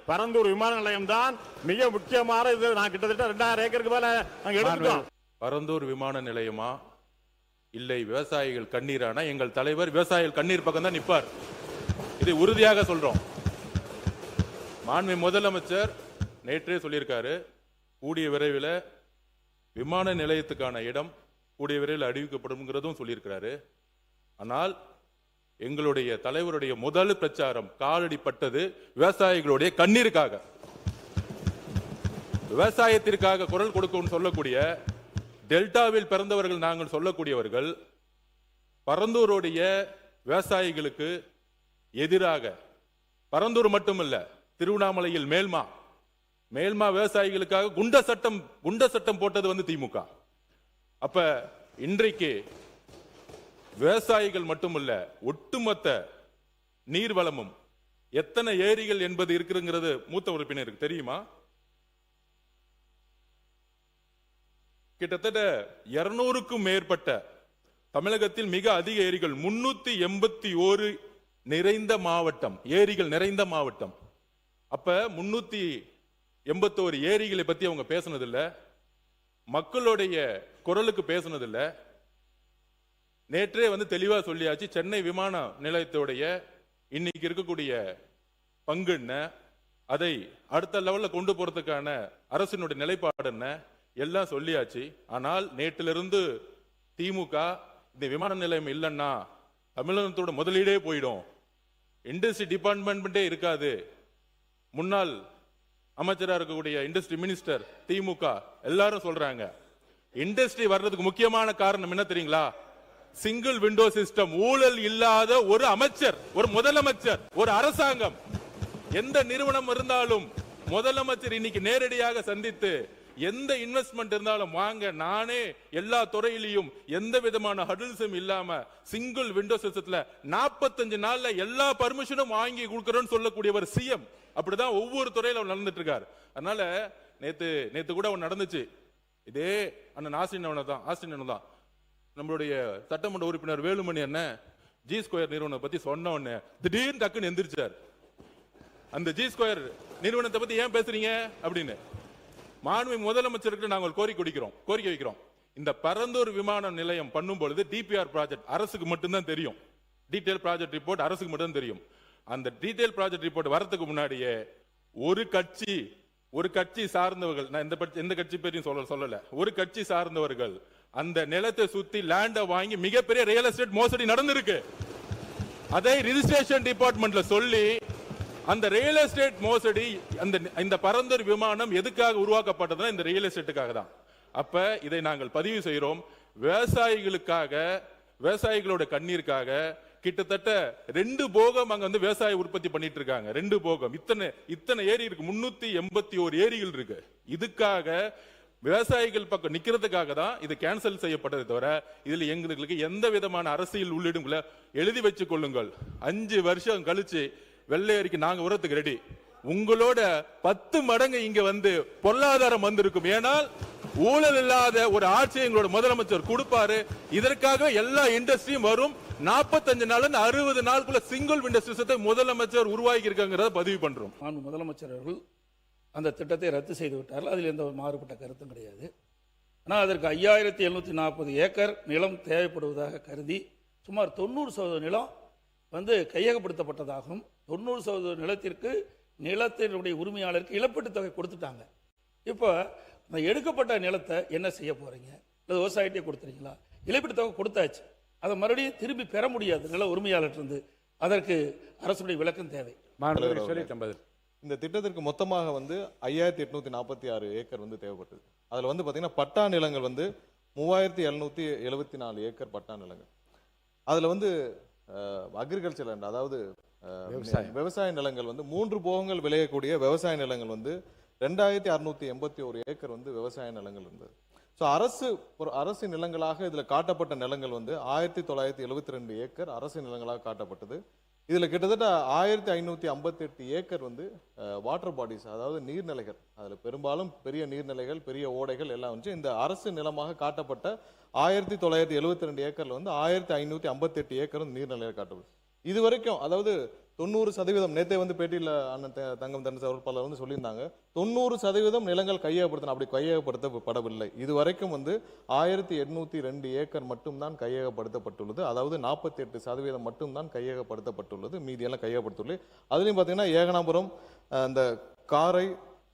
பரந்தூர் விமான நிலையம் தான் மிக முக்கியமான இது. நான் கிட்டத்தட்ட 2000 ஏக்கருக்கு மேல நாங்க எடுத்துட்டோம். பரந்தூர் விமான நிலையமா இல்லை விவசாயிகள் கண்ணீரானா? எங்கள் தலைவர் விவசாயிகள் கண்ணீர் பக்கம் தான் நிற்பார். இதை உறுதியாக சொல்றோம். மாண்பு முதலமைச்சர் நேற்றே சொல்லியிருக்காரு, கூடிய விரைவில் விமான நிலையத்துக்கான இடம் கூடிய விரைவில் அறிவிக்கப்படும் சொல்லியிருக்கிறாரு. ஆனால் எங்களுடைய தலைவருடைய முதல் பிரச்சாரம் காலடிப்பட்டது விவசாயிகளுடைய கண்ணீருக்காக. விவசாயத்திற்காக குரல் கொடுக்கும் சொல்லக்கூடிய டெல்டாவில் பிறந்தவர்கள் நாங்கள் சொல்லக்கூடியவர்கள் பரந்தூருடைய விவசாயிகளுக்கு எதிராக, பரந்தூர் மட்டுமல்ல திருவண்ணாமலையில் மேல்மா விவசாயிகளுக்காக குண்ட சட்டம் போட்டது திமுக. அப்ப இன்றைக்கு விவசாயிகள் மட்டுமல்ல ஒட்டுமொத்த நீர்வளமும் எத்தனை ஏரிகள் என்பது இருக்குங்கிறது மூத்த உறுப்பினருக்கு தெரியுமா? கிட்டத்தட்ட 200க்கும் மேற்பட்ட தமிழகத்தில் மிக அதிக ஏரிகள் 381 நிறைந்த மாவட்டம், ஏரிகள் நிறைந்த மாவட்டம். அப்ப 381 ஏரிகளை பத்தி அவங்க பேசினதில்ல, மக்களுடைய குரலுக்கு பேசினதில்ல. நேற்றே தெளிவா சொல்லியாச்சு. சென்னை விமான நிலையத்துடைய இன்னைக்கு இருக்கக்கூடிய பங்கு என்ன, அதை அடுத்த லெவல்ல கொண்டு போறதுக்கான அரசினுடைய நிலைப்பாடு என்ன எல்லாம் சொல்லியாச்சு. ஆனால் நேற்றிலிருந்து திமுக இந்த விமான நிலையம் இல்லைன்னா தமிழகத்தோட முதலீடே போயிடும், இண்டஸ்ட்ரி டிபார்ட்மெண்ட்டே இருக்காது. முன்னாள் அமைச்சராக இருக்கக்கூடிய இண்டஸ்ட்ரி மினிஸ்டர் திமுக எல்லாரும் சொல்றாங்க. இண்டஸ்ட்ரி வர்றதுக்கு முக்கியமான காரணம் என்ன தெரியுங்களா? Single window system. ஊழல் இல்லாத ஒரு அமைச்சர், ஒரு முதலமைச்சர், ஒரு அரசாங்கம், எந்த நிறுவனம் இருந்தாலும் முதலமைச்சர் இன்னைக்கு நேரடியாக சந்தித்து எந்த இன்வெஸ்ட்மெண்ட் இருந்தாலும் வாங்க, நானே எல்லா துறையிலையும் எந்த விதமான ஹடில்ஸும் இல்லாம சிங்கிள் விண்டோ சிஸ்டத்துல 45 நாள்ல எல்லா பர்மிஷனும் வாங்கி கொடுக்கறோம்னு சொல்லக்கூடியவர் சிஎம். அப்படிதான் ஒவ்வொரு துறையில நடந்துட்டு இருக்காரு. அதனால நேத்து கூட நடந்துச்சு. இதே அண்ணன் ஆஸ்டின் தான் நம்மளுடைய சட்டமன்ற உறுப்பினர் வேலுமணி அண்ணன் ஜி ஸ்கொயர் நிறுவனம் பத்தி சொன்ன உடனே திடீர்னு டக்குன்னு எந்திரிச்சார். அந்த ஜி ஸ்கொயர் நிறுவனத்தை பத்தி ஏன் பேசுறீங்க அப்படின்னு மாண்பு முதலமைச்சருக்கு நாங்கள் கோரிக்கை வைக்கிறோம். இந்த பரந்தூர் விமான நிலையம் பண்ணும் பொழுது டிபிஆர் ப்ராஜெக்ட் அரசுக்கு மட்டும்தான் தெரியும். டீடைல் ப்ராஜெக்ட் ரிப்போர்ட் அரசுக்கு மட்டும் தெரியும். அந்த டீடைல் ப்ராஜெக்ட் ரிப்போர்ட் வரதுக்கு முன்னாடியே ஒரு கட்சி சார்ந்தவர்கள், நான் எந்த கட்சி பேரையும் சொல்லல, ஒரு கட்சி சார்ந்தவர்கள் அந்த நிலத்தை சுத்தி லேண்ட வாங்கி மிகப்பெரிய ரியல் எஸ்டேட் மோசடி நடந்திருக்கு. அதை ரிஜிஸ்ட்ரேஷன் டிபார்ட்மெண்ட்ல சொல்லி அந்த ரியல் எஸ்டேட் மோசடி, இந்த பரந்தூர் விமானம் எதுக்காக உருவாக்கப்பட்டதுன்னா இந்த ரியல் எஸ்டேட்டுக்காக தான். அப்ப இதை நாங்கள் பதிவு செய்கிறோம். விவசாயிகளுக்காக, விவசாயிகளோட கண்ணீருக்காக கிட்டத்தட்ட 2 போகம் அங்க விவசாய உற்பத்தி பண்ணிட்டு இருக்காங்க. 2 போகம். இத்தனை ஏரி இருக்கு, 381 ஏரிகள் இருக்கு. இதுக்காக விவசாயிகள் பக்கம் நிக்கிறதுக்காக தான் இது கேன்சல் செய்யப்பட்டதை தவிர இதுல எங்களுக்கு எந்த விதமான அரசியல் உள்ளிடும் எழுதி வச்சு கொள்ளுங்கள். 5 வருஷம் கழிச்சு வெள்ளையறிக்கை நாங்க உரத்துக்கு ரெடி. உங்களோட 10 மடங்கு இங்க பொருளாதாரம் வந்திருக்கும். ஏனால் ஊழல் இல்லாத ஒரு ஆட்சி எங்களோட முதலமைச்சர் கொடுப்பாரு. இதற்காக எல்லா இண்டஸ்ட்ரியும் வரும். 45 நாள் 60 நாளுக்குள்ள சிங்கிள் விண்டோ சிஸ்டத்தை முதலமைச்சர் உருவாக்கி இருக்காங்கிறத பதிவு பண்றோம். முதலமைச்சர் அவர்கள் அந்த திட்டத்தை ரத்து செய்து விட்டார்கள். அதில் எந்த மாறுபட்ட கருத்தும் கிடையாது. ஆனால் அதற்கு 5740 ஏக்கர் நிலம் தேவைப்படுவதாக கருதி சுமார் 90% நிலம் கையகப்படுத்தப்பட்டதாகவும் 90% நிலத்திற்கு நிலத்தினுடைய உரிமையாளருக்கு இழப்பீட்டு தொகை கொடுத்துட்டாங்க. இப்போ அந்த எடுக்கப்பட்ட நிலத்தை என்ன செய்ய போறீங்க? இல்லை விவசாயிட்டே கொடுத்துறீங்களா? இழப்பீட்டு தொகை கொடுத்தாச்சு, அதை மறுபடியும் திரும்பி பெற முடியாது நில உரிமையாளர். அதற்கு அரசுடைய விளக்கம் தேவை. இந்த திட்டத்திற்கு மொத்தமாக 5846 ஏக்கர் தேவைப்பட்டது. அதுல பாத்தீங்கன்னா பட்டா நிலங்கள் 3774 ஏக்கர் பட்டா நிலங்கள். அதுல அக்ரிகல்ச்சர் லேண்ட், அதாவது விவசாய நிலங்கள் 3 போகங்கள் விளையக்கூடிய விவசாய நிலங்கள் 2681 ஏக்கர் விவசாய நிலங்கள் இருந்தது. ஸோ அரசு நிலங்களாக இதுல காட்டப்பட்ட நிலங்கள் 1972 ஏக்கர் அரசு நிலங்களாக காட்டப்பட்டது. இதுல கிட்டத்தட்ட 1558 ஏக்கர் வாட்டர் பாடிஸ், அதாவது நீர்நிலைகள். அதுல பெரும்பாலும் பெரிய நீர்நிலைகள், பெரிய ஓடைகள் எல்லாம் இந்த அரசு நிலமாக காட்டப்பட்ட 1972 ஏக்கர்ல 1558 ஏக்கர் நீர்நிலைகள் காட்டப்படும். இது வரைக்கும், அதாவது 90% நேத்தே வந்து பேட்டியில் அண்ணன் தங்கம் தென்னரசு அவர்கள் பலர் வந்து சொல்லியிருந்தாங்க 90% நிலங்கள் கையகப்படுத்தணும். அப்படி கையகப்படுத்தப்படவில்லை. இதுவரைக்கும் வந்து 1802 ஏக்கர் மட்டும்தான் கையகப்படுத்தப்பட்டுள்ளது. அதாவது 48% மட்டும்தான் கையகப்படுத்தப்பட்டுள்ளது. மீதி எல்லாம் கையகப்படுத்தவில்லை. அதுலயும் பாத்தீங்கன்னா ஏகனாபுரம், இந்த காரை,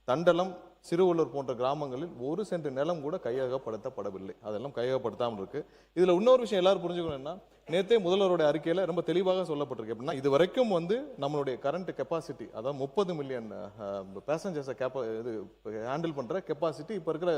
தண்டலம், சிறுவள்ளூர் போன்ற கிராமங்களில் 1 சென்ட் நிலம் கூட கையகப்படுத்தப்படவில்லை. அதெல்லாம் கையகப்படுத்தாமல் இருக்கு. இதுல இன்னொரு விஷயம் எல்லாரும் புரிஞ்சுக்கணும்னா, நேத்தே முதல்வருடைய அறிக்கையில ரொம்ப தெளிவாக சொல்லப்பட்டிருக்கு. எப்படின்னா, இது வரைக்கும் வந்து நம்மளுடைய கரண்ட் கெப்பாசிட்டி, அதாவது 30 மில்லியன் பேசஞ்சர்ஸை இது ஹேண்டில் பண்ற கெப்பாசிட்டி இப்ப இருக்கிற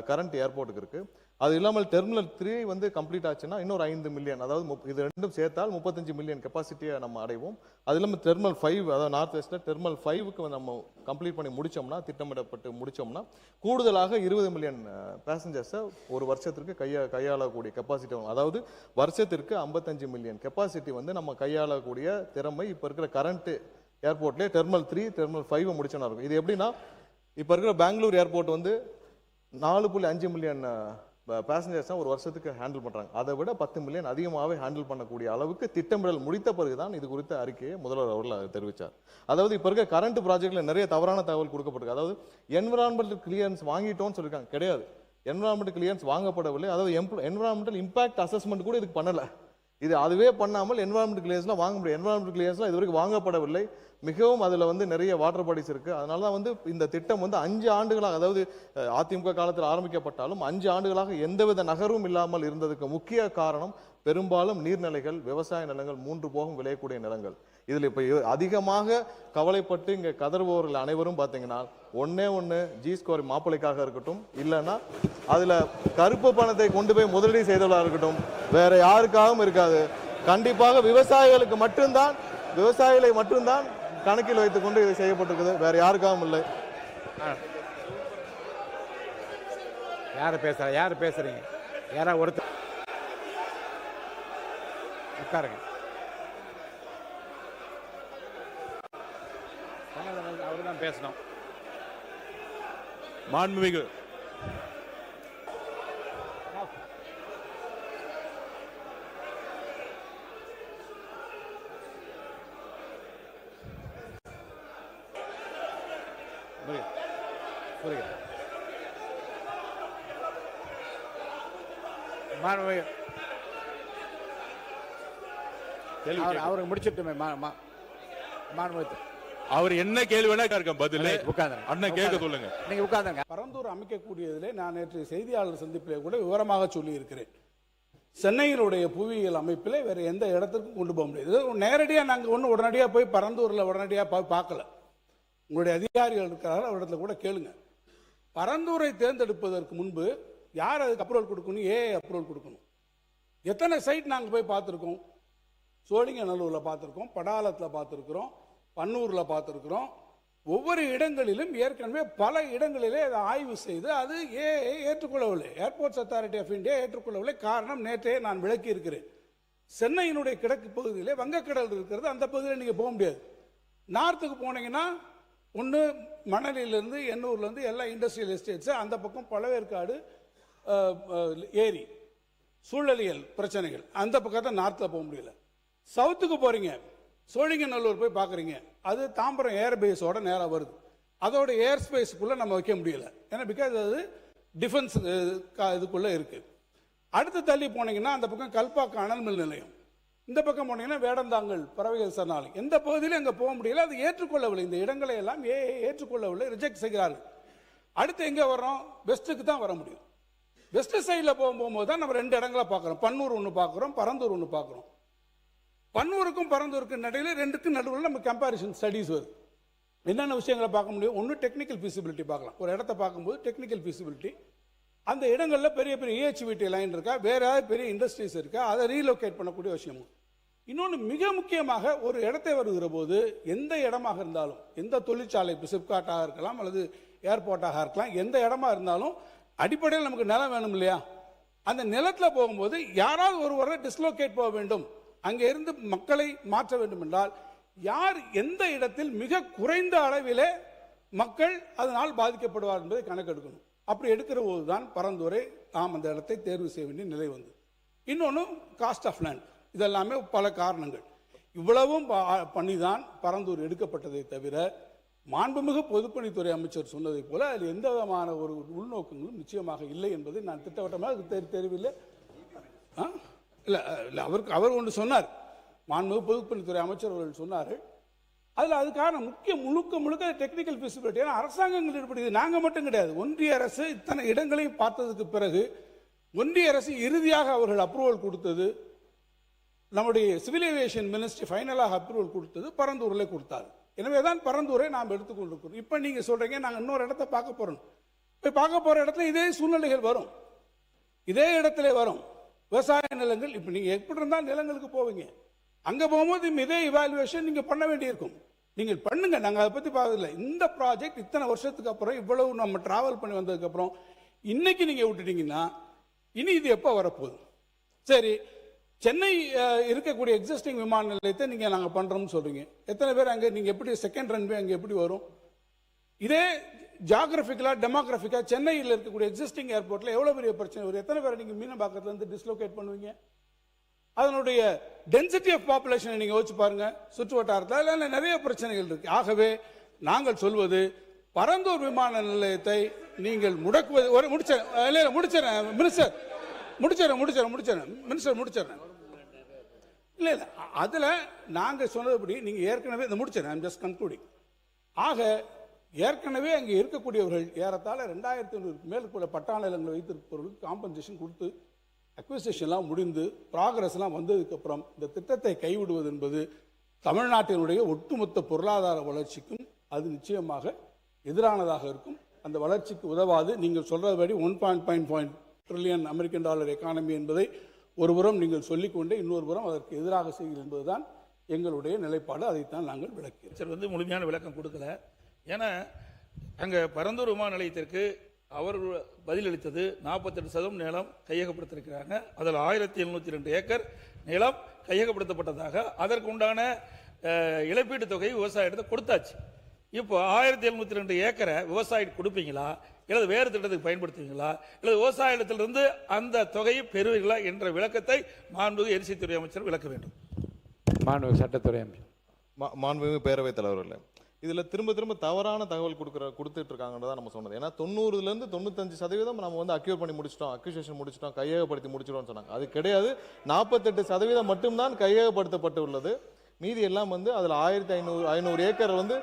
கரண்ட் ஏர்போர்ட்டுக்கு இருக்கு. அது இல்லாமல் டெர்மினல் 3 வந்து கம்ப்ளீட் ஆச்சுன்னா இன்னொரு 5 மில்லியன், அதாவது இது ரெண்டும் சேர்த்தால் 35 மில்லியன் கெப்பாசிட்டியை நம்ம அடைவோம். அது இல்லாமல் டெர்மினல் 5, அதாவது நார்த் வெஸ்ட்ல டெர்மினல் 5க்கு நம்ம கம்ப்ளீட் பண்ணி முடிச்சோம்னா, திட்டமிடப்பட்டு முடிச்சோம்னா, கூடுதலாக 20 மில்லியன் பேசஞ்சர்ஸை ஒரு வருஷத்திற்கு கையாளக்கூடிய கெப்பாசிட்டி வரும். அதாவது வருஷத்திற்கு 55 மில்லியன் கெப்பாசிட்டி வந்து நம்ம கையாளக்கூடிய திறமை இப்ப இருக்கிற கரண்ட் ஏர்போர்ட்லேயே டெர்மினல் 3, டெர்மினல் 5 முடிச்சோன்னா இருக்கும். இது எப்படின்னா, இப்ப இருக்கிற பெங்களூர் ஏர்போர்ட் வந்து 4.5 மில்லியன் பேசஞ்சர்ஸ் ஒரு வருஷத்துக்கு ஹேண்டில் பண்றாங்க. அதை விட 10 மில்லியன் அதிகமாகவே ஹேண்டில் பண்ணக்கூடிய அளவுக்கு திட்டமிடல் முடித்த பிறகுதான் இது குறித்த அறிக்கையை முதல்வர் அவர்கள் தெரிவித்தார். அதாவது இப்ப இருக்க கரண்ட் ப்ராஜெக்ட்ல நிறைய தவறான தகவல் கொடுக்கப்பட்டிருக்கு. அதாவது என்விரான்மெண்டல் கிளியரன்ஸ் வாங்கிட்டோம்னு சொல்லிருக்காங்க. கிடையாது, என்விரான்மெண்டல் கிளியரன்ஸ் வாங்கப்படவில்லை. அதாவது என்விரான்மெண்டல் இம்பாக்ட் அசஸ்மெண்ட் கூட இதுக்கு பண்ணல. இது அதுவே பண்ணாமல் என்விரான்மெண்டல் கிளியரன்ஸ்லாம் வாங்க முடியும். என்விரான்மெண்டல் கிளியரன்ஸ்லாம் இதுவரைக்கும் வாங்கப்படவில்லை. மிகவும் அதுல வந்து நிறைய வாட்டர் பாடிஸ் இருக்கு. அதனால தான் வந்து இந்த திட்டம் வந்து 5 ஆண்டுகளாக, அதாவது அதிமுக காலத்தில் ஆரம்பிக்கப்பட்டாலும் 5 ஆண்டுகளாக எந்தவித நகர்வும் இல்லாமல் இருந்ததுக்கு முக்கிய காரணம் பெரும்பாலும் நீர்நிலைகள், விவசாய நிலங்கள், 3 போகம் விளையக்கூடிய நிலங்கள். இதுல இப்ப அதிகமாக கவலைப்பட்டு இங்க கதறுபவர்கள் அனைவரும் பாத்தீங்கன்னா, ஒண்ணு ஜி ஸ்கோர் மாப்பிளைக்காக இருக்கட்டும், இல்லைன்னா அதுல கருப்பு பணத்தை கொண்டு போய் முதலீடு செய்தவர்களாக இருக்கட்டும், வேற யாருக்காகவும் இருக்காது. கண்டிப்பாக விவசாயிகளை மட்டும்தான் கணக்கில் வைத்துக் கொண்டு இது செய்யப்பட்டிருக்குது. வேற யாருக்காகவும் இல்லை. யாரு பேசுறீங்க? யாரா ஒருத்தர் உட்காருங்க. அவருதான் பேசணும். மாண்புமிகு அவருக்கு முடிச்சிட்டுமே. அவர் என்ன கேள்வி வேணா இருக்க பதில் அண்ணன் கேட்க சொல்லுங்க. நீங்க உட்கார்ந்துங்க. பரந்தூர் அமைக்கக்கூடியதிலே நான் நேற்று செய்தியாளர் சந்திப்பிலே கூட விவரமாக சொல்லி இருக்கிறேன். சென்னையினுடைய புவியியல் அமைப்பில் வேற எந்த இடத்துக்கும் கொண்டு போக முடியாது. நேரடியாக நாங்கள் ஒன்றும் உடனடியாக போய் பரந்தூரில் உடனடியாக போய் பார்க்கல. உங்களுடைய அதிகாரிகள் இருக்கிறார்கள், அவரிடத்துல கூட கேளுங்க. பரந்தூரை தேர்ந்தெடுப்பதற்கு முன்பு யார் அதுக்கு அப்ரூவல் கொடுக்கணும்? அப்ரூவல் கொடுக்கணும். எத்தனை சைட் நாங்கள் போய் பார்த்துருக்கோம்? சோழிங்கநல்லூரில் பார்த்துருக்கோம், படாலத்தில் பார்த்துருக்குறோம், பன்னூரில் பார்த்துருக்குறோம். ஒவ்வொரு இடங்களிலும் ஏற்கனவே பல இடங்களிலே அதை ஆய்வு செய்து அது ஏற்றுக்கொள்ளவில்லை. ஏர்போர்ட்ஸ் அத்தாரிட்டி ஆஃப் இந்தியா ஏற்றுக்கொள்ளவில்லை. காரணம் நேற்றே நான் விளக்கி இருக்கிறேன். சென்னையினுடைய கிழக்கு பகுதியிலே வங்கக்கடல் இருக்கிறது. அந்த பகுதியில் நீங்கள் போக முடியாது. நார்த்துக்கு போனீங்கன்னா ஒன்று மணலிலிருந்து எண்ணூர்லேருந்து எல்லா இண்டஸ்ட்ரியல் எஸ்டேட்ஸு, அந்த பக்கம் பழவேற்காடு ஏரி, சூழலியல் பிரச்சனைகள், அந்த பக்கத்தை நார்த்தில் போக முடியல. சவுத்துக்கு போகிறீங்க, சோழிங்கநல்லூர் போய் பார்க்குறீங்க, அது தாம்பரம் ஏர்பேஸோட நேராக வருது. அதோட ஏர் ஸ்பேஸுக்குள்ளே நம்ம வைக்க முடியல. ஏன்னா பிகாஸ் அது டிஃபென்ஸ் இதுக்குள்ளே இருக்குது. அடுத்து தள்ளி போனீங்கன்னா அந்த பக்கம் கல்பாக்கு அனல் மில் நிலையம், இந்த பக்கம் போனீங்கன்னா வேடந்தாங்கல் பறவைகள் சரணாலயம். எந்த பகுதியிலும் அங்கே போக முடியல. அது ஏற்றுக்கொள்ளவில்லை. இந்த இடங்களை எல்லாம் ஏற்றுக்கொள்ளவில்லை, ரிஜெக்ட் செய்கிறார்கள். அடுத்து எங்கே வர்றோம்? வெஸ்ட்டுக்கு தான் வர முடியும். வெஸ்ட் சைடில் போகும்போது தான் நம்ம 2 இடங்களை பார்க்குறோம். பன்னூர் ஒன்று பார்க்குறோம், பரந்தூர் ஒன்று பார்க்குறோம். பன்னூருக்கும் பரந்தூருக்கும் நடுவில் 2க்கும் நடுவில் நம்ம கம்பேரிசன் ஸ்டடிஸ் வருது. என்னென்ன விஷயங்களை பார்க்க முடியும்? ஒன்று டெக்னிக்கல் ஃபீசிபிலிட்டி பார்க்கலாம். ஒரு இடத்த பார்க்கும்போது டெக்னிக்கல் ஃபீசிபிலிட்டி, அந்த இடங்களில் பெரிய பெரிய EHVT லைன் இருக்கா, வேற ஏதாவது பெரிய இண்டஸ்ட்ரீஸ் இருக்கா, அதை ரீலோகேட் பண்ணக்கூடிய விஷயமும். இன்னொன்று மிக முக்கியமாக, ஒரு இடத்தை வருகிற போது எந்த இடமாக இருந்தாலும், எந்த தொழிற்சாலை, சிப்காட்டாக இருக்கலாம் அல்லது ஏர்போர்ட்டாக இருக்கலாம், எந்த இடமா இருந்தாலும் அடிப்படையில் நமக்கு நிலம் வேணும் இல்லையா? அந்த நிலத்தில் போகும்போது யாராவது ஒருவரை டிஸ்லோகேட் போக வேண்டும், அங்கே இருந்து மக்களை மாற்ற வேண்டும் என்றால் யார் எந்த இடத்தில் மிக குறைந்த அளவிலே மக்கள் அதனால் பாதிக்கப்படுவார் என்பதை கணக்கெடுக்கணும். அப்படி எடுக்கிற போது தான் பரந்தூரை நாம் அந்த இடத்தை தேர்வு செய்ய வேண்டிய நிலை வந்தது. இன்னொன்று காஸ்ட் ஆஃப் லேண்ட். இதெல்லாமே பல காரணங்கள். இவ்வளவும் பண்ணிதான் பரந்தூர் எடுக்கப்பட்டதை தவிர மாண்புமிகு பொதுப்பணித்துறை அமைச்சர் சொன்னதை போல அதில் எந்த விதமான ஒரு உள்நோக்கங்களும் நிச்சயமாக இல்லை என்பதை நான் திட்டவட்டமாக தெரியவில்லை. இல்லை இல்லை அவர் ஒன்று சொன்னார், மாண்புமிகு பொதுப்பணித்துறை அமைச்சர் அவர்கள் சொன்னார்கள். அதில் அதுக்கான முழுக்க டெக்னிக்கல் ஃபீஸிபிலிட்டி. ஏன்னா அரசாங்கங்கள் ஈடுபடுது, நாங்கள் மட்டும் கிடையாது. ஒன்றிய அரசு இத்தனை இடங்களையும் பார்த்ததுக்கு பிறகு ஒன்றிய அரசு இறுதியாக அவர்கள் அப்ரூவல் கொடுத்தது, நம்முடைய சிவில் ஏவியேஷன் மினிஸ்ட்ரி ஃபைனலாக அப்ரூவல் கொடுத்தது பரந்தூரில் கொடுத்தாரு. எனவே தான் பரந்தூரை நாம் எடுத்துக்கொண்டிருக்கிறோம். இப்போ நீங்கள் சொல்கிறீங்க நாங்கள் இன்னொரு இடத்த பார்க்க போகிறோம். இப்போ பார்க்க போகிற இடத்துல இதே சூழ்நிலைகள் வரும், இதே இடத்துல வரும். விவசாய நிலங்கள் இப்போ நீங்கள் எப்படி இருந்தால் நிலங்களுக்கு போவீங்க, அங்கே போகும்போது இதே இவாலுவேஷன் நீங்கள் பண்ண வேண்டியிருக்கும். நீங்கள் பண்ணுங்க, நாங்கள் அதை பற்றி பார்க்கல. இந்த ப்ராஜெக்ட் இத்தனை வருஷத்துக்கு அப்புறம் இவ்வளவு நம்ம டிராவல் பண்ணி வந்ததுக்கப்புறம் இன்னைக்கு நீங்கள் விட்டுட்டீங்கன்னா இனி இது எப்போ வரப்போகுது? சரி, சென்னை இருக்கக்கூடிய எக்ஸிஸ்டிங் விமான நிலையத்தை நீங்கள் நாங்கள் பண்ணுறோம்னு சொல்கிறீங்க. எத்தனை பேர் அங்கே நீங்கள் எப்படி செகண்ட் ரன்வே அங்கே எப்படி வரும்? இதே ஜியாகிரபிக்கலாக டெமோகிராஃபிக்காக சென்னையில் இருக்கக்கூடிய எக்ஸிஸ்டிங் ஏர்போர்ட்டில் எவ்வளோ பெரிய பிரச்சனை வரும்? எத்தனை பேரை நீங்கள் மீனம்பாக்கத்துலேருந்து டிஸ்லோகேட் பண்ணுவீங்க? அதனுடைய டென்சிட்டி ஆஃப் பாப்புலேஷனை நீங்கள் யோசிச்சு பாருங்க. சுற்று வட்டாரத்தில் இல்லை நிறைய பிரச்சனைகள் இருக்கு. ஆகவே நாங்கள் சொல்வது பரந்தூர் விமான நிலையத்தை நீங்கள் முடக்குவது. முடிச்சிடறேன் மினிஸ்டர், முடிச்சிடறேன். இல்லை அதில் நாங்கள் சொன்னதுபடி நீங்கள் ஏற்கனவே இதை முடிச்சிடறேன், ஜஸ்ட் கன்க்ளூடிங். ஆக ஏற்கனவே அங்கே இருக்கக்கூடியவர்கள் ஏறத்தாழ 2500 மேற்கொள்ள பட்டா நிலங்களை வைத்திருப்பவர்களுக்கு காம்பன்சேஷன் கொடுத்து அக்விசிஷன்லாம் முடிந்து ப்ராக்ரஸ்லாம் வந்ததுக்கப்புறம் இந்த திட்டத்தை கைவிடுவது என்பது தமிழ்நாட்டினுடைய ஒட்டுமொத்த பொருளாதார வளர்ச்சிக்கும் அது நிச்சயமாக எதிரானதாக இருக்கும். அந்த வளர்ச்சிக்கு உதவாது. நீங்கள் சொல்றபடி 1.5 ட்ரில்லியன் அமெரிக்கன் டாலர் எக்கானமி என்பதை ஒருபுறம் நீங்கள் சொல்லிக்கொண்டே இன்னொரு புறம் அதற்கு எதிராக செய்கிறது என்பதுதான் எங்களுடைய நிலைப்பாடு. அதைத்தான் நாங்கள் விளக்கிறோம். சார் முழுமையான விளக்கம் கொடுக்கல. ஏன்னா அங்கே பரந்தூர் விமான நிலையத்திற்கு அவர் பதிலளித்தது 48% நிலம் கையகப்படுத்திருக்கிறாங்க. அதில் 1702 ஏக்கர் நிலம் கையகப்படுத்தப்பட்டதாக அதற்குண்டான இழப்பீட்டு தொகை விவசாயிடத்தை கொடுத்தாச்சு. இப்போ 1702 ஏக்கரை விவசாயிக்கு கொடுப்பீங்களா, இல்லை வேறு திட்டத்துக்கு பயன்படுத்துவீங்களா, இல்லை விவசாய இடத்திலிருந்து அந்த தொகையை பெறுவீங்களா என்ற விளக்கத்தை மாண்புமிகு எரிசக்தித்துறை அமைச்சர் விளக்க வேண்டும். மாண்புமிகு சட்டத்துறை அமைச்சர். மாண்புமிகு பேரவைத் தலைவர்களே, இதில் திரும்ப தவறான தகவல் கொடுத்துட்டு இருக்காங்கன்றதான் நம்ம சொன்னது. ஏன்னா 90லேருந்து 95% நம்ம வந்து அக்யூர் பண்ணி முடிச்சிட்டோம், அக்யூசேஷன் முடிச்சிட்டோம், கையகப்படுத்தி முடிச்சிட்டோம்னு சொன்னாங்க. அது கிடையாது. 48% மட்டும்தான் கையகப்படுத்தப்பட்டு உள்ளது. மீதி எல்லாம் வந்து அதில் 1500 ஏக்கர் வந்து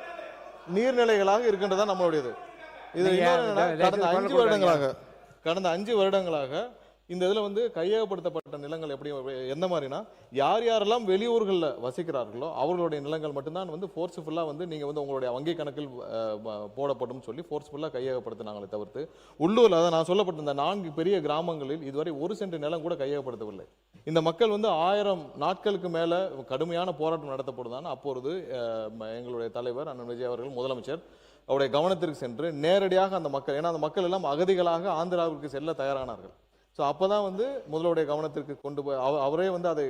நீர்நிலைகளாக இருக்கின்றதா நம்மளுடையது. இது கடந்த 5 வருடங்களாக இந்த இதில் வந்து கையகப்படுத்தப்பட்ட நிலங்கள் எப்படி எந்த மாதிரினா, யாரெல்லாம் வெளியூர்களில் வசிக்கிறார்களோ அவர்களுடைய நிலங்கள் மட்டும்தான் வந்து ஃபோர்ஸ்ஃபுல்லாக வந்து நீங்கள் வந்து உங்களுடைய வங்கி கணக்கில் போடப்படும் சொல்லி ஃபோர்ஸ்ஃபுல்லாக கையகப்படுத்தினாங்களே தவிர்த்து உள்ளூரில் அதான் நான் சொல்லப்பட்ட இந்த 4 பெரிய கிராமங்களில் இதுவரை 1 சென்ட் நிலம் கூட கையகப்படுத்தவில்லை. இந்த மக்கள் வந்து 1000 நாட்களுக்கு மேலே கடுமையான போராட்டம் நடத்தப்படுதான். அப்பொழுது எங்களுடைய தலைவர் அண்ணன் விஜய் அவர்கள் முதலமைச்சர் அவருடைய கவனத்திற்கு சென்று நேரடியாக அந்த மக்கள், ஏன்னா அந்த மக்கள் எல்லாம் அகதிகளாக ஆந்திராவிற்கு செல்ல தயாரானார்கள். ஸோ அப்போ தான் வந்து முதல்வருடைய கவனத்திற்கு கொண்டு போய் அவரே வந்து அதை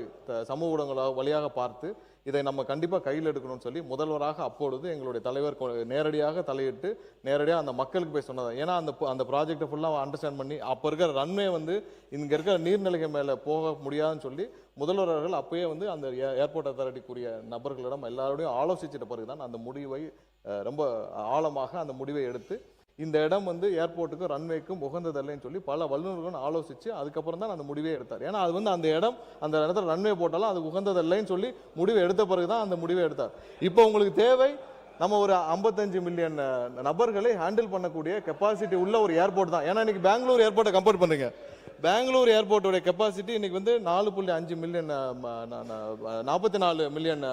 சமூக ஊடகங்களாக வழியாக பார்த்து இதை நம்ம கண்டிப்பாக கையில் எடுக்கணும்னு சொல்லி முதல்வராக அப்பொழுது எங்களுடைய தலைவர் நேரடியாக தலையிட்டு நேரடியாக அந்த மக்களுக்கு போய் சொன்னது. ஏன்னா அந்த ப்ராஜெக்டை ஃபுல்லாக அண்டர்ஸ்டாண்ட் பண்ணி அப்போ இருக்கிற ரன்வே வந்து இங்கே இருக்கிற நீர்நிலைகள் மேலே போக முடியாதுன்னு சொல்லி முதல்வர் அவர்கள் அப்பயே வந்து அந்த ஏர்போர்ட் அத்தாரிட்டிக்குரிய நபர்களிடம் எல்லாரோடையும் ஆலோசிச்சிட்ட பிறகு தான் அந்த முடிவை ரொம்ப ஆழமாக அந்த முடிவை எடுத்து இந்த இடம் வந்து ஏர்போர்ட்டுக்கும் ரன்வேக்கும் உகந்ததில்லைன்னு சொல்லி பல வல்லுநர்களும் ஆலோசித்து அதுக்கப்புறம் தான் அந்த முடிவே எடுத்தார். ஏன்னா அது வந்து அந்த இடத்துல ரன்வே போட்டாலும் அது உகந்ததில்லைன்னு சொல்லி முடிவை எடுத்த பிறகு தான் அந்த முடிவை எடுத்தார். இப்போ உங்களுக்கு தேவை நம்ம ஒரு 55 மில்லியன் நபர்களை ஹேண்டில் பண்ணக்கூடிய கெப்பாசிட்டி உள்ள ஒரு ஏர்போர்ட் தான். ஏன்னா இன்னைக்கு பெங்களூர் ஏர்போர்ட்டை கம்பேர் பண்ணுறீங்க. பெங்களூர் ஏர்போர்ட்டோட கெப்பாசிட்டி இன்னைக்கு வந்து 4.5 மில்லியன் 44 மில்லியன்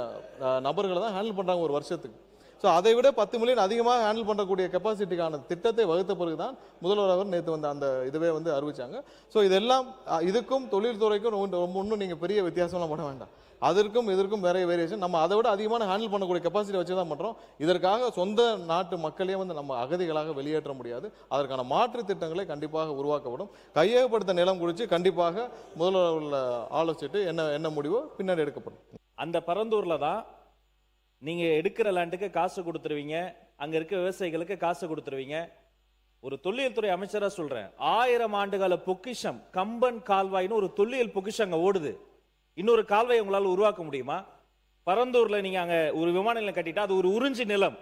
நபர்களை தான் ஹேண்டில் பண்ணுறாங்க ஒரு வருஷத்துக்கு. ஸோ அதை விட 10 மில்லியன் அதிகமாக ஹேண்டில் பண்ணக்கூடிய கெப்பாசிட்டிக்கான திட்டத்தை வகுத்த பிறகு தான் முதல்வர் அவர் நேற்று வந்து அந்த இதுவே வந்து அறிவிச்சாங்க. ஸோ இதெல்லாம் இதுக்கும் தொழில்துறைக்கும் ஒன்றும் நீங்கள் பெரிய வித்தியாசம்லாம் பண்ண வேண்டாம். அதற்கும் இதற்கும் வேற வேரியேஷன். நம்ம அதை விட அதிகமான ஹேண்டில் பண்ணக்கூடிய கெப்பாசிட்டி வச்சு தான் பண்ணுறோம். இதற்காக சொந்த நாட்டு மக்களையே வந்து நம்ம அகதிகளாக வெளியேற்ற முடியாது. அதற்கான மாற்று திட்டங்களை கண்டிப்பாக உருவாக்கப்படும். கையகப்படுத்த நிலம் குறித்து கண்டிப்பாக முதல்வர் ஆலோசிச்சுட்டு என்ன முடிவோ பின்னாடி எடுக்கப்படும். அந்த பரந்தூர்ல தான் நீங்க எடுக்கிற லேண்டுக்கு காசு கொடுத்துருவீங்க, அங்க இருக்க விவசாயிகளுக்கு காசு கொடுத்துருவீங்க. ஒரு தொல்லியல் துறை அமைச்சரா சொல்றேன், 1000 ஆண்டுகால பொக்கிஷம் கம்பன் கால்வாய்னு ஒரு தொல்லியல் பொக்கிஷம் அங்க ஓடுது. இன்னொரு கால்வாய் உங்களால உருவாக்க முடியுமா? பரந்தூர்ல நீங்க அங்க ஒரு விமான நிலையம் கட்டிட்டா அது ஒரு உறிஞ்சி நிலம்.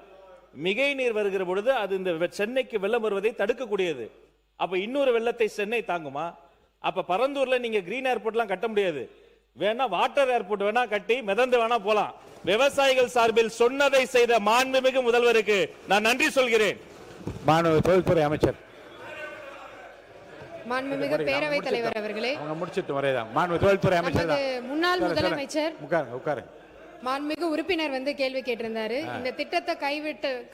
மிகை நீர் வருகிற பொழுது அது இந்த சென்னைக்கு வெள்ளம் வருவதை தடுக்கக்கூடியது. அப்ப இன்னொரு வெள்ளத்தை சென்னை தாங்குமா? அப்ப பரந்தூர்ல நீங்க கிரீன் ஏர்போர்ட்லாம் கட்ட முடியாது. வேணா வாட்டர் ஏர்போர்ட் வேணா கட்டி மிதந்து வேணா போலாம். விவசாயிகள் சார்பில் சொன்னதை செய்த மாண்புமிகு முதல்வருக்கு நான் நன்றி சொல்கிறேன். மாண்பு தொழில்துறை அமைச்சர். மாண்புமிகு பேரவைத் தலைவர் அவர்களே, அவங்க முடிச்சிட்டு வரேதான். மாண்பு தொழில்துறை அமைச்சர் நமது முன்னாள் முதலமைச்சர் உட்காருங்க. மாண்புமிகு உறுப்பினர் வந்து கேள்வி கேட்டிருந்தாரு. இந்த திட்டத்தை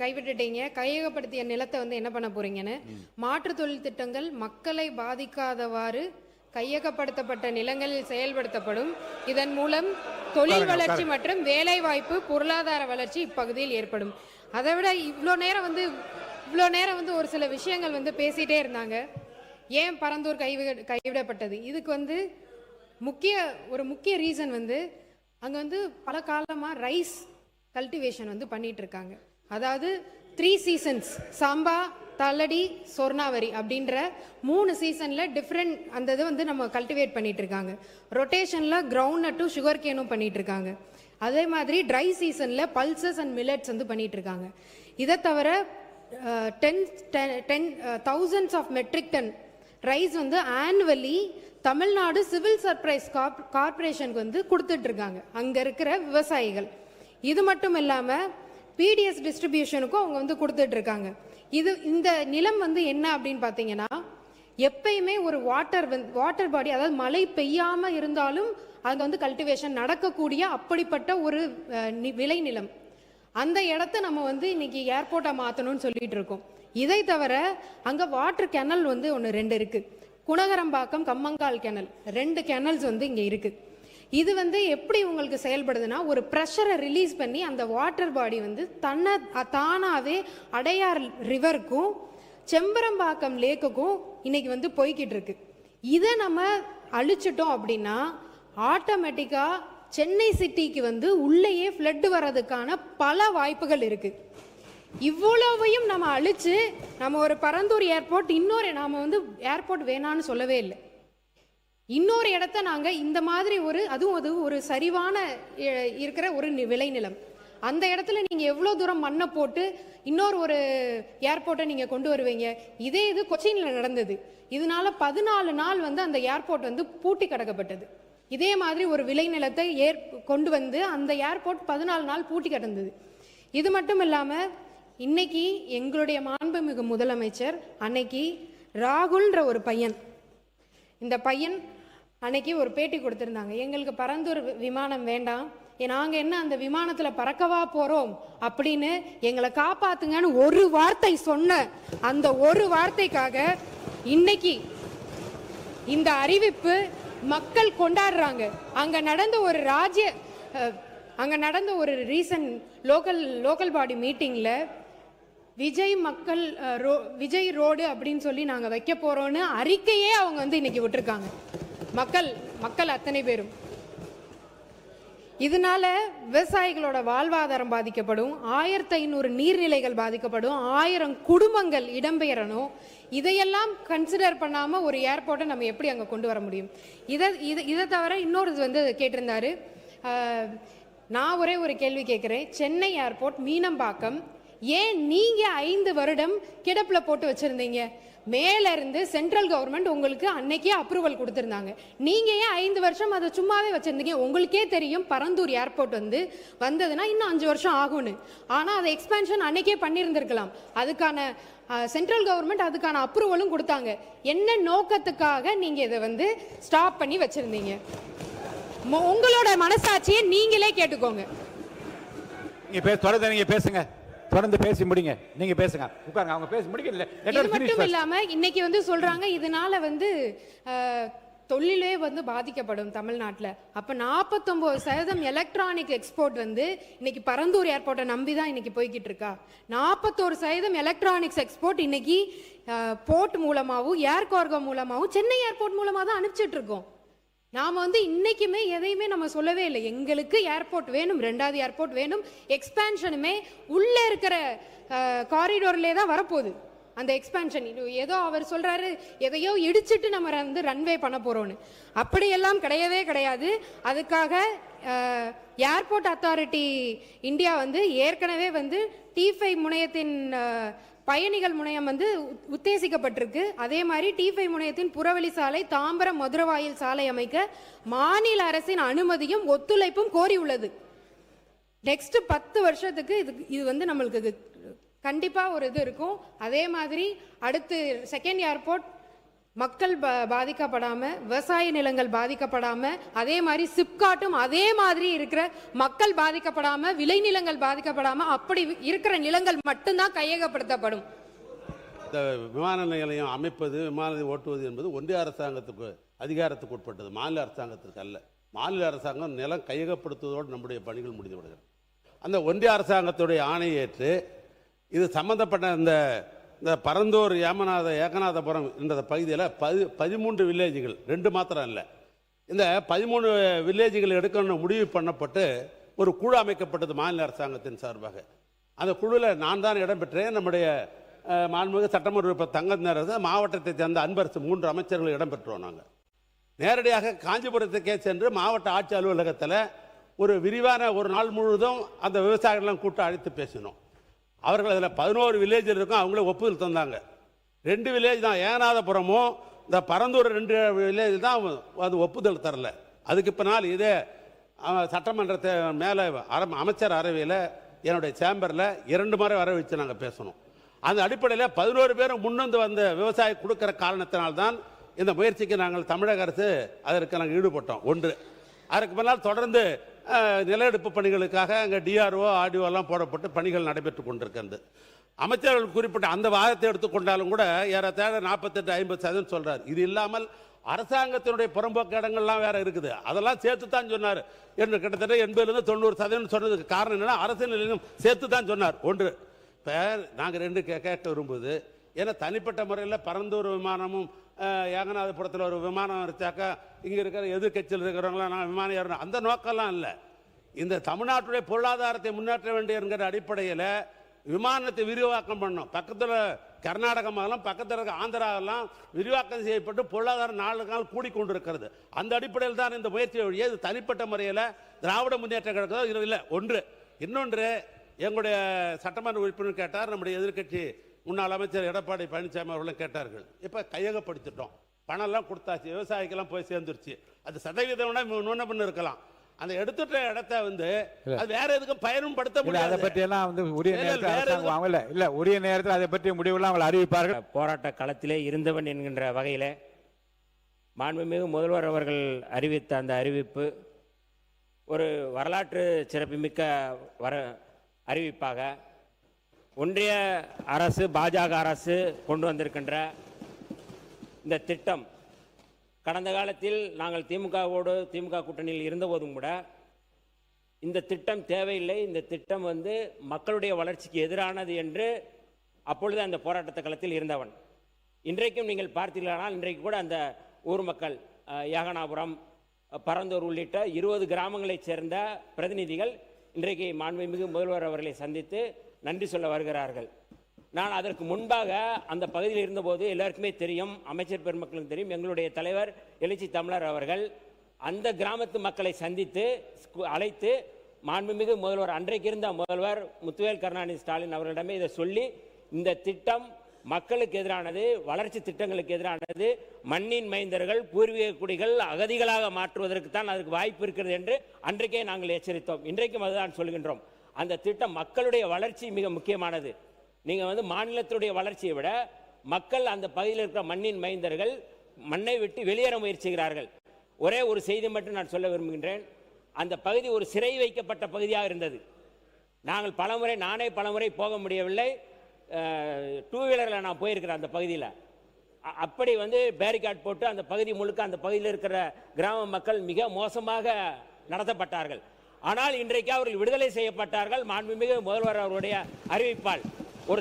கைவிட்டுட்டீங்க, கையகப்படுத்திய நிலத்தை வந்து என்ன பண்ண போறீங்கன்னு. மாற்று தொழில் திட்டங்கள் மக்களை பாதிக்காதவாறு கையகப்படுத்தப்பட்ட நிலங்களில் செயல்படுத்தப்படும். இதன் மூலம் தொழில் வளர்ச்சி மற்றும் வேலை வாய்ப்பு, பொருளாதார வளர்ச்சி இப்பகுதியில் ஏற்படும். அதை விட இவ்வளோ நேரம் வந்து ஒரு சில விஷயங்கள் வந்து பேசிட்டே இருந்தாங்க. ஏன் பரந்தூர் கைவிடப்பட்டது? இதுக்கு வந்து முக்கிய ரீசன் வந்து அங்க வந்து பல காலமா ரைஸ் கல்டிவேஷன் வந்து பண்ணிட்டு இருக்காங்க. அதாவது 3 சீசன்ஸ், சாம்பா, தள்ளடி, சொர்ணாவரி அப்படின்ற 3 சீசன்ல டிஃப்ரெண்ட் அந்த இது வந்து நம்ம கல்டிவேட் பண்ணிட்டு இருக்காங்க. ரொட்டேஷன்ல கிரவுண்ட் நட்டும் சுகர் கேனும் பண்ணிட்டு இருக்காங்க. அதே மாதிரி ட்ரை சீசன்ல பல்சஸ் அண்ட் மில்லட்ஸ் வந்து பண்ணிட்டு இருக்காங்க. இதை தவிர 10,000s of metric ton rice வந்து ஆனுவலி தமிழ்நாடு சிவில் சப்ளைஸ் கார்பரேஷனுக்கு வந்து கொடுத்துட்டு இருக்காங்க அங்க இருக்கிற விவசாயிகள். இது மட்டும் இல்லாம பிடிஎஸ் டிஸ்ட்ரிபியூஷனுக்கும் அவங்க வந்து கொடுத்துட்டு இருக்காங்க. இந்த நிலம் வந்து என்ன அப்படின்னு பாத்தீங்கன்னா, எப்பயுமே ஒரு வாட்டர் பாடி, அதாவது மழை பெய்யாம இருந்தாலும் அங்க வந்து கல்டிவேஷன் நடக்கக்கூடிய அப்படிப்பட்ட ஒரு விளை நிலம். அந்த இடத்த நம்ம வந்து இன்னைக்கு ஏர்போர்ட்டா மாத்தணும்னு சொல்லிட்டு இருக்கோம். இதை தவிர அங்க வாட்டர் கேனல் வந்து 2 இருக்கு. குணகரம்பாக்கம், கம்மங்கால் கேனல், 2 கேனல்ஸ் வந்து இங்க இருக்கு. இது வந்து எப்படி உங்களுக்கு செயல்படுதுன்னா, ஒரு ப்ரெஷரை ரிலீஸ் பண்ணி அந்த வாட்டர் பாடி வந்து தானாவே அடையார் ரிவருக்கும் செம்பரம்பாக்கம் லேக்குக்கும் இன்னைக்கு வந்து போய்கிட்டு இருக்கு. இதை நம்ம அழிச்சிட்டோம் அப்படின்னா ஆட்டோமேட்டிக்கா சென்னை சிட்டிக்கு வந்து உள்ளேயே ஃப்ளட் வர்றதுக்கான பல வாய்ப்புகள் இருக்கு. இவ்வளவையும் நம்ம அழிச்சு நம்ம ஒரு பரந்தூர் ஏர்போர்ட், நாம வந்து ஏர்போர்ட் வேணான்னு சொல்லவே இல்லை. இன்னொரு இடத்த நாங்க இந்த மாதிரி அது ஒரு சரிவான இருக்கிற ஒரு விளைநிலம், அந்த இடத்துல நீங்க எவ்வளவு தூரம் மண்ணை போட்டு ஒரு ஏர்போர்ட்டை நீங்க கொண்டு வருவீங்க? இது கொச்சின்ல நடந்தது. இதனால 14 நாள் வந்து அந்த ஏர்போர்ட் வந்து பூட்டி கிடக்கப்பட்டது. இதே மாதிரி ஒரு விளைநிலத்தை கொண்டு வந்து அந்த ஏர்போர்ட் 14 நாள் பூட்டி கிடந்தது. இது மட்டும் இல்லாம இன்னைக்கு எங்களுடைய மாண்புமிகு முதலமைச்சர் அன்னைக்கு ராகுல்ன்ற ஒரு பையன், இந்த பையன் அன்னைக்கு ஒரு பேட்டி கொடுத்திருந்தாங்க. எங்களுக்கு பரந்தூர் விமானம் வேண்டாம், நாங்க என்ன அந்த விமானத்துல பறக்கவா போறோம் அப்படின்னு எங்களை காப்பாத்துங்கன்னு ஒரு வார்த்தை சொன்ன அந்த ஒரு வார்த்தைக்காக இன்னைக்கு இந்த அறிவிப்பு மக்கள் கொண்டாடுறாங்க. அங்க நடந்த ஒரு ரீசன்ட் லோக்கல் பாடி மீட்டிங்ல விஜய் ரோடு அப்படின்னு சொல்லி நாங்க வைக்க போறோம்னு அறிக்கையே அவங்க வந்து இன்னைக்கு விட்டுருக்காங்க. மக்கள் அத்தனை பேரும். இதனால விவசாயிகளோட வாழ்வாதாரம் பாதிக்கப்படும், 1500 நீர்நிலைகள் பாதிக்கப்படும், 1000 குடும்பங்கள் இடம்பெயரணும். இதையெல்லாம் கன்சிடர் பண்ணாம ஒரு ஏர்போர்ட்டை நம்ம எப்படி அங்க கொண்டு வர முடியும்? இதை தவிர இன்னொரு வந்து கேட்டிருந்தாரு. நான் ஒரே ஒரு கேள்வி கேட்கிறேன். சென்னை ஏர்போர்ட் மீனம்பாக்கம் ஏன் நீங்க 5 வருடம் கிடப்புல போட்டு வச்சிருந்தீங்க? மேல இருந்து சென்ட்ரல் கவர்மெண்ட் உங்களுக்கு அன்னைக்கே அப்ரூவல் கொடுத்திருந்தாங்க. நீங்க ஏன் 5 வருஷம் அதை சும்மாவே வச்சிருந்தீங்க? உங்களுக்கே தெரியும் பரந்தூர் ஏர்போர்ட் வந்ததுன்னா இன்னும் 5 வருஷம் ஆகும்னு. ஆனா அதை எக்ஸ்பேன்ஷன் அன்னைக்கே பண்ணியிருந்திருக்கலாம். அதுக்கான சென்ட்ரல் கவர்மெண்ட் அதுக்கான அப்ரூவலும் கொடுத்தாங்க. என்ன நோக்கத்துக்காக நீங்க இதை வந்து ஸ்டாப் பண்ணி வச்சிருந்தீங்க? உங்களோட மனசாட்சியை நீங்களே கேட்டுக்கோங்க. நீங்க பேசுங்க, தொடர்ந்து பேசி முடிங்க. நீங்க பேசுங்க, உட்காருங்க. அவங்க பேசி முடிக்கல. இது மட்டும் இல்லாம இன்னைக்கு வந்து சொல்றாங்க இதனால வந்து தொழிலே வந்து பாதிக்கப்படும் தமிழ்நாட்டில். அப்ப 49% எலக்ட்ரானிக் எக்ஸ்போர்ட் வந்து இன்னைக்கு பரந்தூர் ஏர்போர்ட்டை நம்பி தான் இன்னைக்கு போய்கிட்டு இருக்கா. 41% எலக்ட்ரானிக்ஸ் எக்ஸ்போர்ட் இன்னைக்கு போர்ட் மூலமாகவும் ஏர் கார்கோ மூலமாகவும் சென்னை ஏர்போர்ட் மூலமா தான் அனுப்பிச்சிட்டு இருக்கோம். நாம வந்து இன்னைக்குமே எதையுமே நம்ம சொல்லவே இல்லை. எங்களுக்கு ஏர்போர்ட் வேணும், 2வது ஏர்போர்ட் வேணும். எக்ஸ்பேன்ஷனுமே உள்ள இருக்கிற காரிடோர்லே தான் வரப்போகுது. அந்த எக்ஸ்பேன்ஷன் ஏதோ அவர் சொல்றாரு எதையோ இடிச்சிட்டு நம்ம வந்து ரன்வே பண்ண போறோம்னு. அப்படியெல்லாம் கிடையவே கிடையாது. அதுக்காக ஏர்போர்ட் அத்தாரிட்டி இந்தியா வந்து ஏற்கனவே வந்து T5 முனையத்தின் பயணிகள் முனையம் வந்து உத்தேசிக்கப்பட்டிருக்கு. அதே மாதிரி T5 முனையத்தின் புறவழி சாலை தாம்பரம் மதுரவாயில் சாலை அமைக்க மாநில அரசின் அனுமதியும் ஒத்துழைப்பும் கோரியுள்ளது. நெக்ஸ்ட் 10 வருஷத்துக்கு இது வந்து நம்மளுக்கு கண்டிப்பா ஒரு இது இருக்கும். அதே மாதிரி அடுத்து செகண்ட் ஏர்போர்ட் மக்கள் பாதிக்கப்படாம, விவசாய நிலங்கள் பாதிக்கப்படாம, அதே மாதிரி சிப்காட்டும் அதே மாதிரி இருக்கிற மக்கள் பாதிக்கப்படாம, விளைநிலங்கள் பாதிக்கப்படாம, அப்படி இருக்கிற நிலங்கள் மட்டும்தான் கையகப்படுத்தப்படும். இந்த விமான நிலையம் அமைப்பது, விமானத்தை ஓட்டுவது என்பது ஒன்றிய அரசாங்கத்துக்கு அதிகாரத்துக்கு உட்பட்டது, மாநில அரசாங்கத்திற்கு அல்ல. மாநில அரசாங்கம் நிலம் கையகப்படுத்துவதோடு நம்முடைய பணிகள் முடிந்து விடுகிறது. அந்த ஒன்றிய அரசாங்கத்துடைய ஆணையை ஏற்று இது சம்பந்தப்பட்ட இந்த பரந்தூர் ஏகநாதபுரம் என்ற பகுதியில் 13 வில்லேஜுகள், 2 மாத்திரம் இல்லை, இந்த 13 வில்லேஜுகள் எடுக்கணும் முடிவு பண்ணப்பட்டு ஒரு குழு அமைக்கப்பட்டது மாநில அரசாங்கத்தின் சார்பாக. அந்த குழுவில் நான் தான் இடம்பெற்றேன். நம்முடைய மாண்புமிகு சட்டமன்ற உறுப்பினர் தங்கநேரர், மாவட்டத்தை சேர்ந்த அன்பரசு 3 அமைச்சர்கள் இடம்பெற்றோம். நாங்கள் நேரடியாக காஞ்சிபுரத்துக்கே சென்று மாவட்ட ஆட்சி அலுவலகத்தில் ஒரு விரிவான ஒரு நாள் முழுவதும் அந்த விவசாயிகளெல்லாம் கூட்ட அழைத்து பேசினோம். அவர்கள் அதில் 11 வில்லேஜில் இருக்கும், அவங்களே ஒப்புதல் தந்தாங்க. 2 வில்லேஜ் தான், ஏகநாதபுரமும் இந்த பரந்தூர் 2 வில்லேஜ் தான் அது ஒப்புதல் தரல. அதுக்கு பின்னால் இதே சட்டமன்றத்தை மேலே அமைச்சர் அறையில் என்னுடைய சேம்பரில் 2 முறை வர வச்சு நாங்கள் பேசணும். அந்த அடிப்படையில் 11 பேரும் முன்வந்து வந்த விவசாயி கொடுக்குற காரணத்தினால்தான் இந்த முயற்சிக்கு நாங்கள் தமிழக அரசு அதற்கு நாங்கள் ஈடுபட்டோம். ஒன்று, அதற்கு பின்னால் தொடர்ந்து நில எடுப்பு பணிகளுக்காக அங்கே டிஆர்ஓ ஆர்டிஓ எல்லாம் போடப்பட்டு பணிகள் நடைபெற்று கொண்டிருக்கிறது. அமைச்சர்கள் குறிப்பிட்ட அந்த வாதத்தை எடுத்துக்கொண்டாலும் கூட ஏறத்தாழ 48-50% சொல்றார். இது இல்லாமல் அரசாங்கத்தினுடைய புறம்போக்கு இடங்கள்லாம் வேற இருக்குது, அதெல்லாம் சேர்த்து தான் சொன்னார் என்று கிட்டத்தட்ட 80-90% சொன்னதுக்கு காரணம் என்னன்னா அரசு நிலையம் சேர்த்து தான் சொன்னார். ஒன்று, இப்போ நாங்கள் 2 கேட்க விரும்புவது, ஏன்னா தனிப்பட்ட முறையில் பரந்தூர் விமானமும் ஏகநாதபுரத்தில் ஒரு விமானம் வச்சாக்கா இங்கே இருக்கிற எதிர்கட்சியில் இருக்கிறவங்களாம் நான் விமானம் ஏறணும், அந்த நோக்கம்லாம் இல்லை. இந்த தமிழ்நாட்டுடைய பொருளாதாரத்தை முன்னேற்ற வேண்டிய என்கிற அடிப்படையில் விமானத்தை விரிவாக்கம் பண்ணணும். பக்கத்தில் கர்நாடக மாநிலம், பக்கத்தில் இருக்க ஆந்திராவெல்லாம் விரிவாக்கம் செய்யப்பட்டு பொருளாதாரம் நாளுக்கு நாள் கூடிக்கொண்டிருக்கிறது. அந்த அடிப்படையில் தான் இந்த முயற்சி வழியே இது தனிப்பட்ட முறையில் திராவிட முன்னேற்ற கழகம் இது இல்லை. ஒன்று. இன்னொன்று, எங்களுடைய சட்டமன்ற உறுப்பினர் கேட்டார், நம்முடைய எதிர்கட்சி முன்னாள் அமைச்சர் எடப்பாடி பழனிசாமி அவர்களும் கேட்டார்கள். இப்போ கையகப்படுத்திட்டோம், பணம்லாம் கொடுத்தாச்சு, விவசாயிக்கெல்லாம் போய் சேர்ந்துருச்சு. அது சதவீதம் முன்ன பண்ண இருக்கலாம். அந்த எடுத்துட்ட இடத்த வந்து அது வேற எதுக்கும் பயனும் படுத்த முடியாது. அதை பற்றி எல்லாம் வந்து உரிய நேரத்தில் உரிய நேரத்தில் அதை பற்றி முடிவுலாம் அவங்க அறிவிப்பார்கள். போராட்ட களத்திலே இருந்தவன் என்கின்ற வகையில் மாண்புமிகு முதல்வர் அவர்கள் அறிவித்த அந்த அறிவிப்பு ஒரு வரலாற்று சிறப்புமிக்க அறிவிப்பாக ஒன்றிய அரசு, பாஜக அரசு கொண்டு வந்திருக்கின்ற இந்த திட்டம், கடந்த காலத்தில் நாங்கள் திமுக கூட்டணியில் இருந்தபோதும் கூட இந்த திட்டம் தேவையில்லை, இந்த திட்டம் வந்து மக்களுடைய வளர்ச்சிக்கு எதிரானது என்று அப்பொழுது அந்த போராட்ட களத்தில் இருந்தவன். இன்றைக்கும் நீங்கள் பார்த்தீர்களானால் இன்றைக்கு கூட அந்த ஊர் மக்கள், ஏகனாபுரம், பரந்தூர் உள்ளிட்ட 20 கிராமங்களைச் சேர்ந்த பிரதிநிதிகள் இன்றைக்கு மாண்புமிகு முதல்வர் அவர்களை சந்தித்து நன்றி சொல்ல வருகிறார்கள். நான் அதற்கு முன்பாக அந்த பகுதியில் இருந்தபோது எல்லாருக்குமே தெரியும், அமைச்சர் பெருமக்களுக்கு தெரியும், எங்களுடைய தலைவர் எழுச்சி தமிழர் அவர்கள் அந்த கிராமத்து மக்களை சந்தித்து அழைத்து மாண்புமிகு முதல்வர், அன்றைக்கு இருந்த முதல்வர் முத்துவேல் கருணாநிதி ஸ்டாலின் அவர்களிடமே இதை சொல்லி, இந்த திட்டம் மக்களுக்கு எதிரானது, வளர்ச்சி திட்டங்களுக்கு எதிரானது, மண்ணின் மைந்தர்கள், பூர்வீக குடிகள் அகதிகளாக மாற்றுவதற்கு தான் அதுக்கு வாய்ப்பு இருக்கிறது என்று அன்றைக்கே நாங்கள் எச்சரித்தோம். இன்றைக்கும் அதுதான் சொல்கின்றோம். அந்த திட்டம் மக்களுடைய வளர்ச்சி மிக முக்கியமானது. நீங்கள் வந்து மாநிலத்துடைய வளர்ச்சியை விட மக்கள் அந்த பகுதியில் இருக்கிற மண்ணின் மைந்தர்கள் மண்ணை விட்டு வெளியேற முயற்சிக்கிறார்கள். ஒரே ஒரு செய்தி மட்டும் நான் சொல்ல விரும்புகின்றேன். அந்த பகுதி ஒரு சிறை வைக்கப்பட்ட பகுதியாக இருந்தது. நானே பலமுறை போக முடியவில்லை. 2 வீலரில் நான் போயிருக்கிறேன் அந்த பகுதியில். அப்படி வந்து பேரிகார்ட் போட்டு அந்த பகுதி முழுக்க அந்த பகுதியில் இருக்கிற கிராம மக்கள் மிக மோசமாக நடத்தப்பட்டார்கள். ஆனால் இன்றைக்கு அவர்கள் விடுதலை செய்யப்பட்டார்கள் மாண்புமிகு முதல்வர் அவருடைய அறிவிப்பால். ஒரு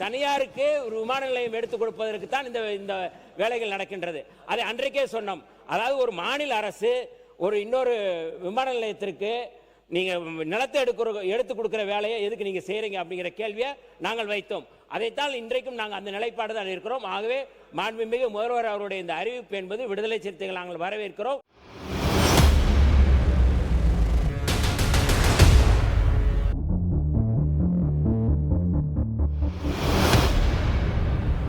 தனியாருக்கு ஒரு விமான நிலையம் எடுத்துக் கொடுப்பதற்கு தான் இந்த வேலைகள் நடக்கின்றது. அதை அன்றைக்கே சொன்னோம். அதாவது ஒரு மாநில அரசு இன்னொரு விமான நிலையத்திற்கு நீங்க நிலத்தை எடுத்து கொடுக்கிற வேலையை எதுக்கு நீங்க செய்யறீங்க அப்படிங்கிற கேள்வியை நாங்கள் வைத்தோம். அதைத்தான் இன்றைக்கும் நாங்கள் அந்த நிலைப்பாடு தான் இருக்கிறோம். ஆகவே மாண்புமிகு முதல்வர் அவருடைய இந்த அறிவிப்பு என்பது விடுதலை சிறுத்தைகள் நாங்கள் வரவேற்கிறோம்.